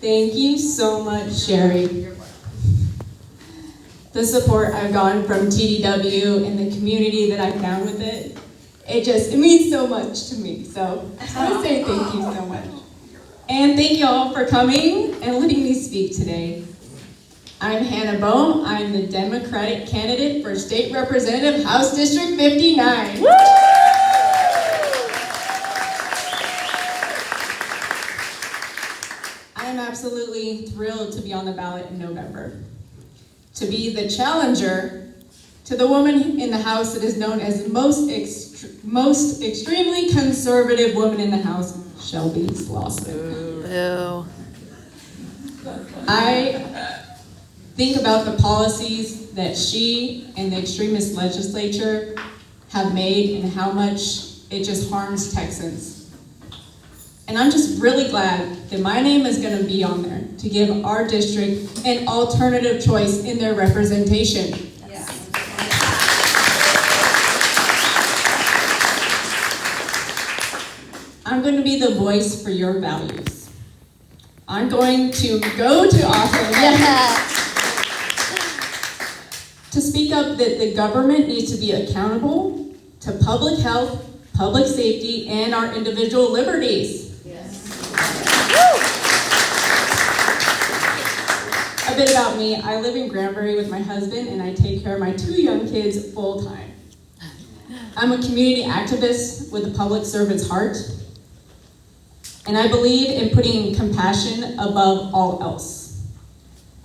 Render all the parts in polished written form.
Thank you so much, Sherry. The support I've gotten from TDW and the community that I found with it, it means so much to me. So I just want to say thank you so much. And thank you all for coming and letting me speak today. I'm Hannah Bohm. I'm the Democratic candidate for State Representative, House District 59. Woo! I'm absolutely thrilled to be on the ballot in November, to be the challenger to the woman in the House that is known as the most extremely conservative woman in the House, Shelby Slauson. Boo. I think about the policies that she and the extremist legislature have made and how much it just harms Texans. And I'm just really glad that my name is going to be on there to give our district an alternative choice in their representation. Yes. I'm going to be the voice for your values. I'm going to go to office to speak up that the government needs to be accountable to public health, public safety, and our individual liberties. A bit about me, I live in Granbury with my husband and I take care of my 2 young kids full time. I'm a community activist with a public servant's heart, and I believe in putting compassion above all else.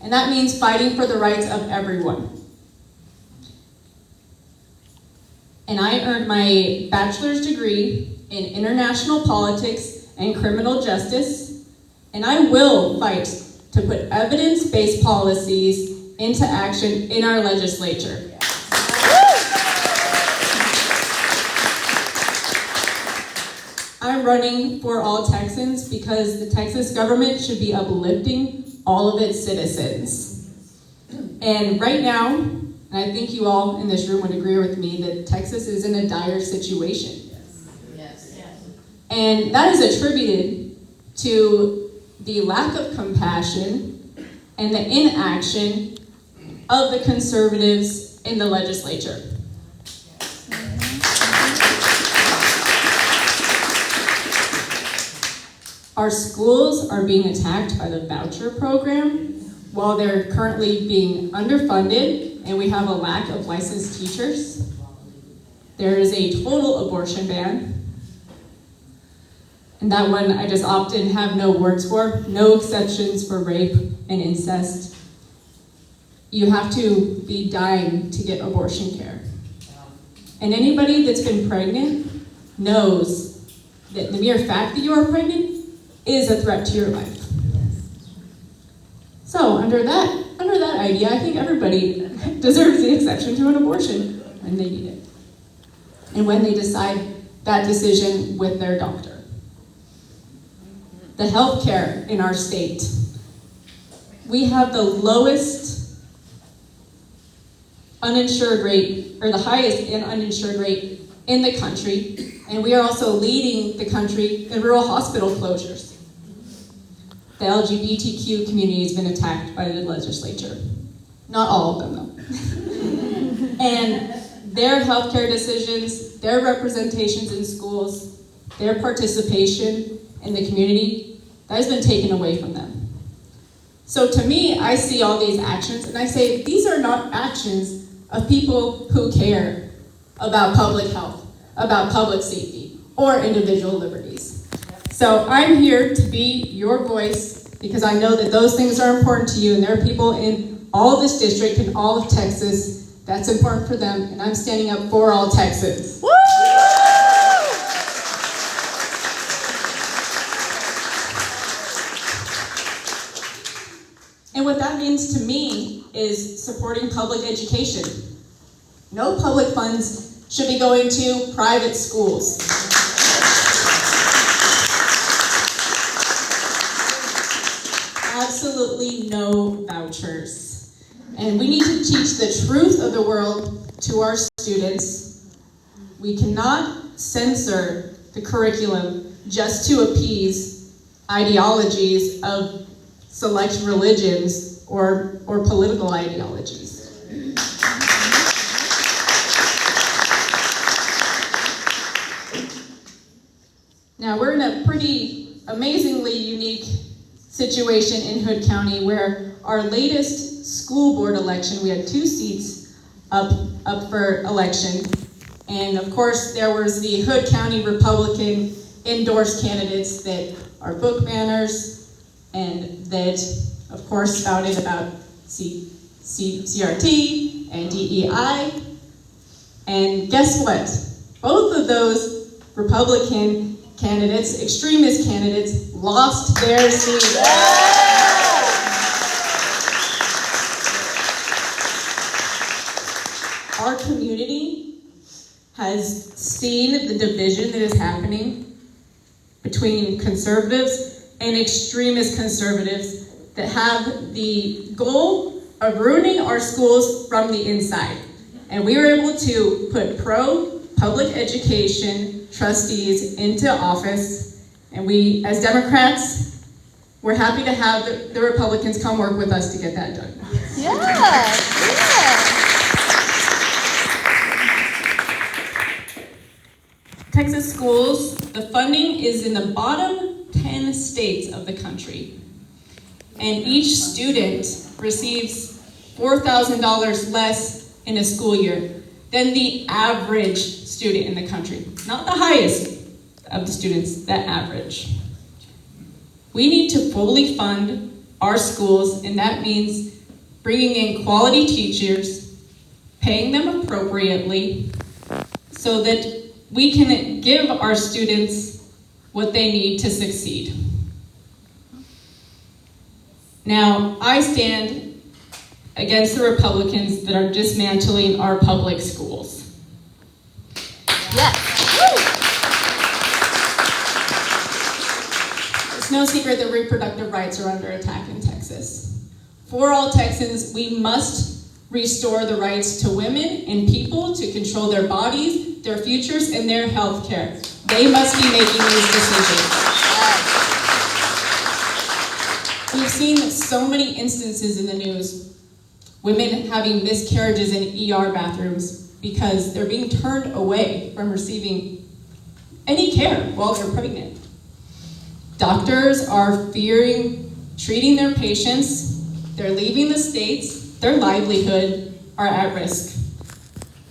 And that means fighting for the rights of everyone. And I earned my bachelor's degree in international politics and criminal justice, and I will fight to put evidence-based policies into action in our legislature. I'm running for all Texans because the Texas government should be uplifting all of its citizens. And right now, and I think you all in this room would agree with me that Texas is in a dire situation. Yes. And that is attributed to the lack of compassion and the inaction of the conservatives in the legislature. Our schools are being attacked by the voucher program while they're currently being underfunded and we have a lack of licensed teachers. There is a total abortion ban. And that one I just often have no words for. No exceptions for rape and incest. You have to be dying to get abortion care. And anybody that's been pregnant knows that the mere fact that you are pregnant is a threat to your life. So under that idea, I think everybody deserves the exception to an abortion when they need it. And when they decide that decision with their doctor. The health care in our state. We have the lowest uninsured rate, or the highest uninsured rate in the country, and we are also leading the country in rural hospital closures. The LGBTQ community has been attacked by the legislature. Not all of them, though. And their healthcare decisions, their representations in schools, their participation in the community, that has been taken away from them. So to me, I see all these actions and I say, these are not actions of people who care about public health, about public safety, or individual liberties. So I'm here to be your voice because I know that those things are important to you and there are people in all of this district and all of Texas that's important for them, and I'm standing up for all Texans. Woo! And what that means to me is supporting public education. No public funds should be going to private schools. Absolutely no vouchers. And we need to teach the truth of the world to our students. We cannot censor the curriculum just to appease ideologies of select religions or political ideologies. Now, we're in a pretty amazingly unique situation in Hood County where our latest school board election, we had 2 seats up for election. And of course, there was the Hood County Republican endorsed candidates that are book banners and that, of course, spouted about CRT and DEI. And guess what? Both of those Republican candidates, extremist candidates, lost their seats. Our community has seen the division that is happening between conservatives and extremist conservatives that have the goal of ruining our schools from the inside. And we were able to put pro-public education trustees into office, and we, as Democrats, we're happy to have the Republicans come work with us to get that done. Yeah. Texas schools, the funding is in the bottom 10 states of the country. And each student receives $4,000 less in a school year than the average student in the country. Not the highest of the students, the average. We need to fully fund our schools, and that means bringing in quality teachers, paying them appropriately, so that we can give our students what they need to succeed. Now, I stand against the Republicans that are dismantling our public schools. Yes. It's no secret that reproductive rights are under attack in Texas. For all Texans, we must restore the rights to women and people to control their bodies, their futures, and their health care. They must be making these decisions. We've seen so many instances in the news, women having miscarriages in ER bathrooms because they're being turned away from receiving any care while they're pregnant. Doctors are fearing treating their patients, they're leaving the states, their livelihood are at risk.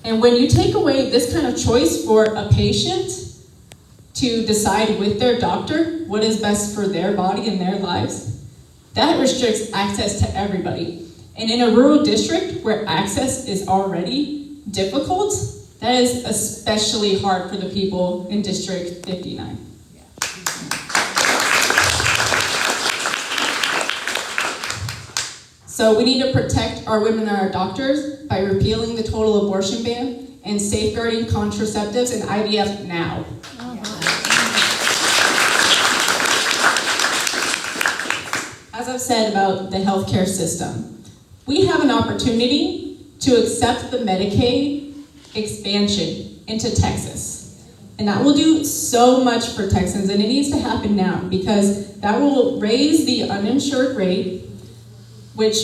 And when you take away this kind of choice for a patient to decide with their doctor what is best for their body and their lives, that restricts access to everybody. And in a rural district where access is already difficult, that is especially hard for the people in District 59. So we need to protect our women and our doctors by repealing the total abortion ban and safeguarding contraceptives and IVF now. As I've said about the healthcare system, we have an opportunity to accept the Medicaid expansion into Texas. And that will do so much for Texans, and it needs to happen now because that will raise the uninsured rate, which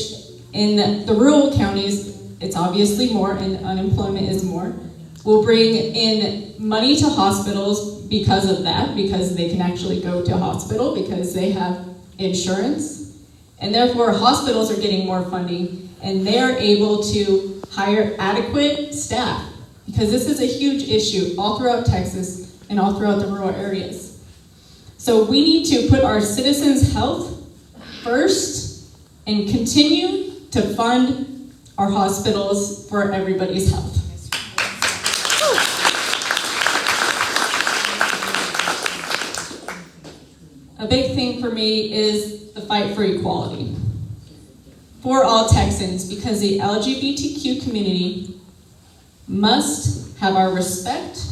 in the rural counties, it's obviously more and unemployment is more. We'll bring in money to hospitals because of that, because they can actually go to a hospital because they have insurance. And therefore, hospitals are getting more funding, and they're able to hire adequate staff, because this is a huge issue all throughout Texas and all throughout the rural areas. So we need to put our citizens' health first and continue to fund our hospitals for everybody's health. A big thing for me is the fight for equality for all Texans, because the LGBTQ community must have our respect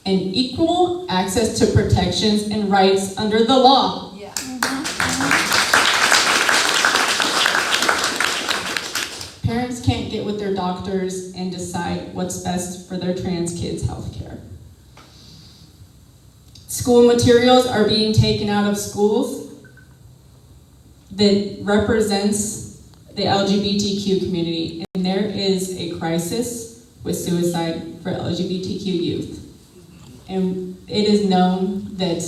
and equal access to protections and rights under the law. Yeah. Parents can't get with their doctors and decide what's best for their trans kids' health care. School materials are being taken out of schools. that represents the LGBTQ community, and there is a crisis with suicide for LGBTQ youth. And it is known that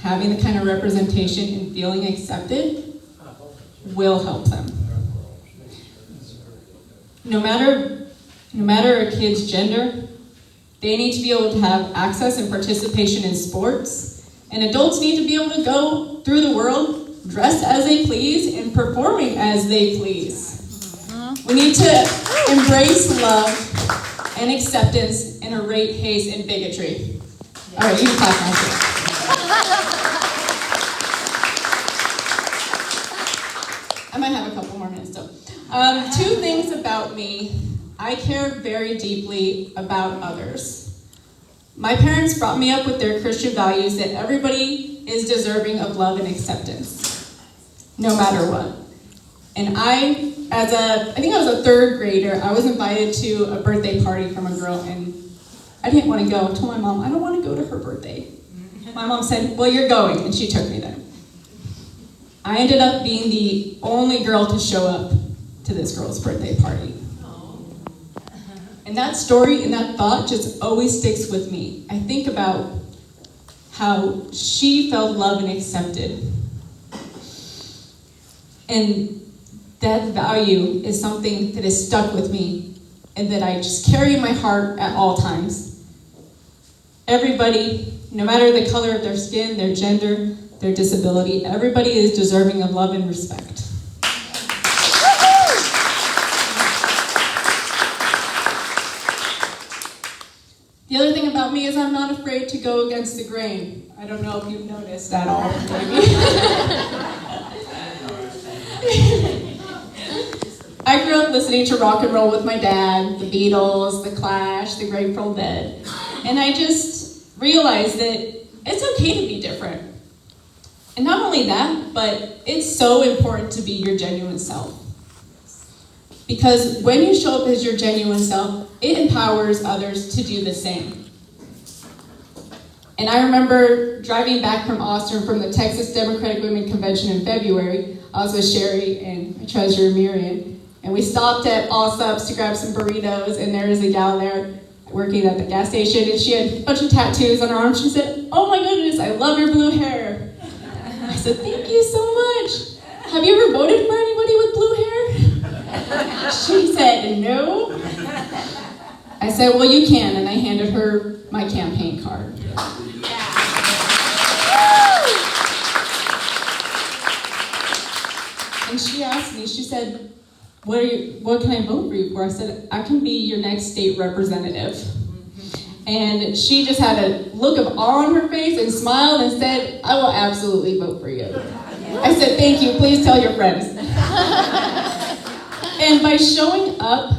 having the kind of representation and feeling accepted will help them. No matter a kid's gender, they need to be able to have access and participation in sports, and adults need to be able to go through the world dressed as they please and performing as they please. We need to embrace love and acceptance and erase hate and bigotry. All right, you can clap now. I might have a couple more minutes though. Two things about me. I care very deeply about others. My parents brought me up with their Christian values that everybody is deserving of love and acceptance, no matter what. And I think I was a third grader, I was invited to a birthday party from a girl, and I didn't want to go. I told my mom, I don't want to go to her birthday. My mom said, well, you're going, and she took me there. I ended up being the only girl to show up to this girl's birthday party. And that story and that thought just always sticks with me. I think about how she felt loved and accepted. And that value is something that has stuck with me and that I just carry in my heart at all times. Everybody, no matter the color of their skin, their gender, their disability, everybody is deserving of love and respect. The other thing about me is I'm not afraid to go against the grain. I don't know if you've noticed at all, maybe. I grew up listening to rock and roll with my dad, the Beatles, the Clash, the Grateful Dead. And I just realized that it's okay to be different. And not only that, but it's so important to be your genuine self. Because when you show up as your genuine self, it empowers others to do the same. And I remember driving back from Austin from the Texas Democratic Women Convention in February. I was with Sherry and my treasurer Miriam, and we stopped at Allsup's to grab some burritos, and there was a gal there working at the gas station, and she had a bunch of tattoos on her arm. She said, "Oh my goodness, I love your blue hair." I said, "Thank you so much. Have you ever voted for anybody with blue hair?" She said, "No." I said, "Well, you can," and I handed her my campaign card. And she asked me, she said, what can I vote for you for? I said, "I can be your next state representative." And she just had a look of awe on her face and smiled and said, "I will absolutely vote for you." I said, "Thank you, please tell your friends." And by showing up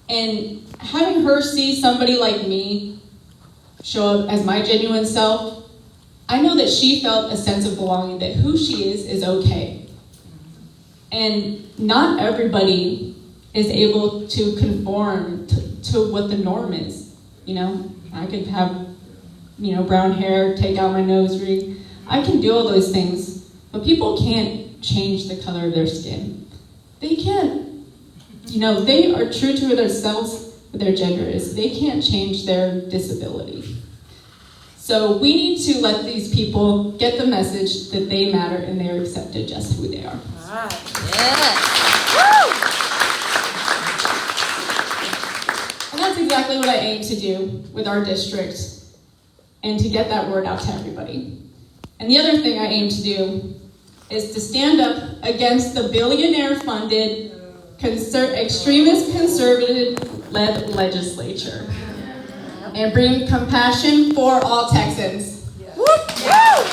and having her see somebody like me show up as my genuine self, I know that she felt a sense of belonging, that who she is okay. And not everybody is able to conform to what the norm is. You know, I could have, brown hair, take out my nose ring. I can do all those things, but people can't change the color of their skin. They can't. They are true to themselves, what their gender is. They can't change their disability. So we need to let these people get the message that they matter and they're accepted just who they are. Wow. Yeah. Woo! And that's exactly what I aim to do with our district, and to get that word out to everybody. And the other thing I aim to do is to stand up against the billionaire-funded, extremist conservative-led legislature and bring compassion for all Texans. Woo! Woo!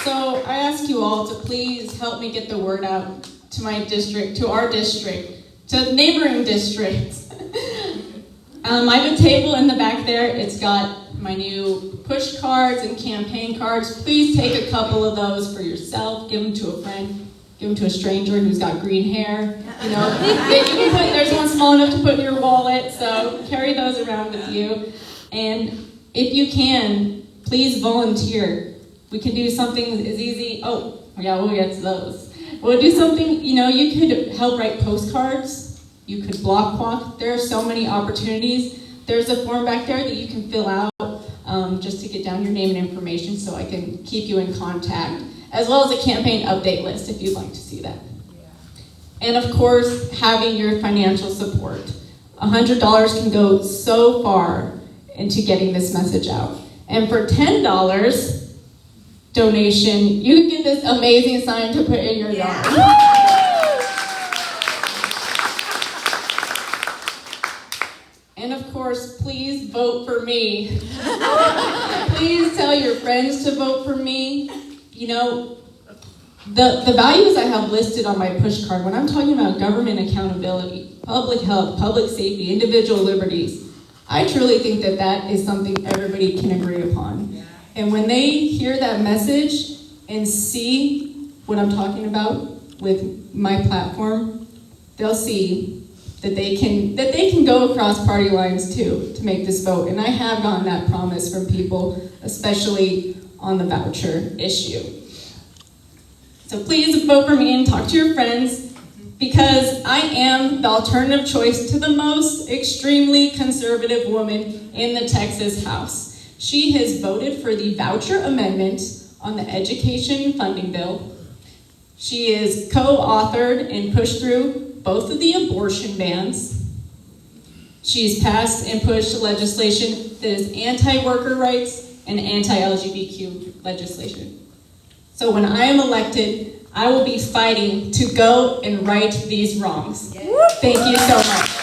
So I ask you all to please help me get the word out to my district, to our district, to neighboring districts. I have a table in the back there. It's got my new push cards and campaign cards. Please take a couple of those for yourself. Give them to a friend. Give them to a stranger who's got green hair. There's one small enough to put in your wallet, so carry those around with you. And if you can, please volunteer. We can do something as easy, oh, yeah, we'll get to those. We'll do something, you could help write postcards, you could block walk. There are so many opportunities. There's a form back there that you can fill out just to get down your name and information so I can keep you in contact, as well as a campaign update list if you'd like to see that. And of course, having your financial support. $100 can go so far into getting this message out. And for $10 donation, you can get this amazing sign to put in your yard. And of course, please vote for me. Please tell your friends to vote for me. The values I have listed on my push card, when I'm talking about government accountability, public health, public safety, individual liberties, I truly think that that is something everybody can agree upon. And when they hear that message and see what I'm talking about with my platform, they'll see that they can go across party lines too to make this vote. And I have gotten that promise from people, especially on the voucher issue. So please vote for me and talk to your friends, because I am the alternative choice to the most extremely conservative woman in the Texas House. She has voted for the voucher amendment on the education funding bill. She is co-authored and pushed through both of the abortion bans. She's passed and pushed legislation that is anti-worker rights and anti-LGBTQ legislation. So when I am elected, I will be fighting to go and right these wrongs. Thank you so much.